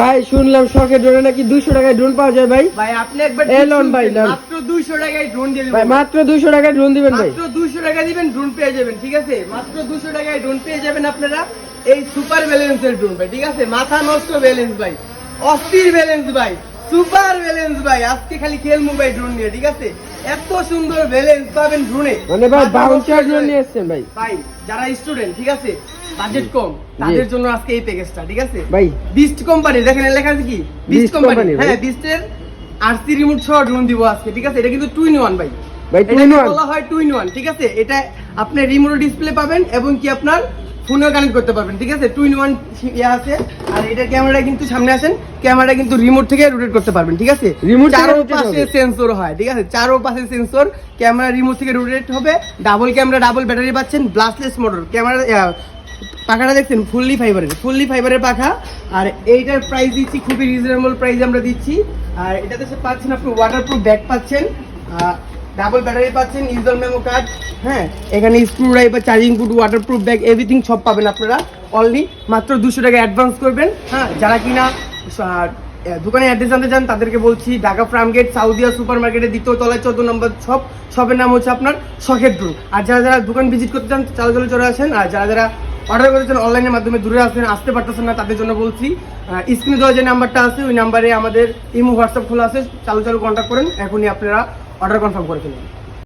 ভাই শুনলাম শখের ড্রোনে নাকি 200 টাকায় ড্রোন পাওয়া যায় ভাই। ভাই আপনি একবার এলন ভাই মাত্র 200 টাকায় ড্রোন দিয়ে ভাই, দিবেন। মাত্র 200 টাকায় ড্রোন দিবেন ভাই। মাত্র 200 টাকা দিবেন, ড্রোন পেয়ে যাবেন। ঠিক আছে, মাত্র 200 টাকায় ড্রোন পেয়ে যাবেন আপনারা। এই সুপার ব্যালেন্সের ড্রোন ভাই। ঠিক আছে, মাথা নষ্ট ব্যালেন্স ভাই, অস্থির ব্যালেন্স ভাই, সুপার ব্যালেন্স ভাই। আজকে খালি খেলমু ভাই ড্রোন নিয়ে। ঠিক আছে, এত সুন্দর ব্যালেন্স পাবেন ড্রোনে। মানে ভাই বাউন্সার ড্রোন নিয়ে এসেছেন ভাই। ভাই যারা স্টুডেন্ট, ঠিক আছে, বাজেট কম, তাদের জন্য আজকে এই প্যাকেজটা। ঠিক আছে ভাই, বিস্ট কোম্পানি, দেখেন লেখা আছে কি বিস্ট কোম্পানি। হ্যাঁ, বিস্টের আরসি রিমোট সহ ড্রোন দিব আজকে। ঠিক আছে, এটা কিন্তু 2 in 1 ভাই। ভাই 2 in 1 বলা হয় 2 in 1। ঠিক আছে, এটা আপনি রিমোট ডিসপ্লে পাবেন এবং কি আপনার ফোনেও কানেক্ট করতে পারবেন। ঠিক আছে, 2 in 1 ইয়া আছে। আর এটা ক্যামেরা কিন্তু সামনে আসেন, ক্যামেরা কিন্তু রিমোট থেকে রোটেট করতে পারবেন। ঠিক আছে, রিমোট থেকে চারো rotate পাশে হবে। সেন্সর হয়। ঠিক আছে, চারো পাশে সেন্সর, ক্যামেরা রিমোট থেকে রোটেট হবে। ডাবল ক্যামেরা, ডাবল ব্যাটারি পাচ্ছেন, ব্লাস্টলেস মোটর। ক্যামেরা পাখাটা দেখছেন ফুললি ফাইবারের পাখা। আর এইটার প্রাইস দিচ্ছি খুবই রিজনেবল প্রাইস আমরা দিচ্ছি। আর এটাতে পাচ্ছেন আপনি ওয়াটারপ্রুফ ব্যাগ পাচ্ছেন, ডাবল ব্যাটারি পাচ্ছেন, ইউজার মেমো কার্ড। হ্যাঁ, এখানে screw driver, charging put, waterproof bag, everything সব পাবেন আপনারা। অনলি মাত্র 200 টাকা অ্যাডভান্স করবেন। হ্যাঁ, যারা কিনা দোকানে অ্যাড্রেস জানতে চান তাদেরকে বলছি, ঢাকা ফার্মগেট সাউদিয়া সুপার মার্কেটের 2য় তলায় 14 নম্বর শপের নাম হচ্ছে আপনার শখের ড্রোন। আর যারা যারা দোকান ভিজিট করতে চান চালু চলে আসেন। আর যারা যারা অর্ডার করেছেন অনলাইনের মাধ্যমে দূরে আসতে পারতেছেন না, তাদের জন্য বলছি স্ক্রিনে দেওয়া যে নাম্বারটা আছে ওই নাম্বারে আমাদের ইমো হোয়াটসঅ্যাপ খোলা আছে, চালু কন্ট্যাক্ট করেন, এখনই আপনারা অর্ডার কনফার্ম করে ফেলুন।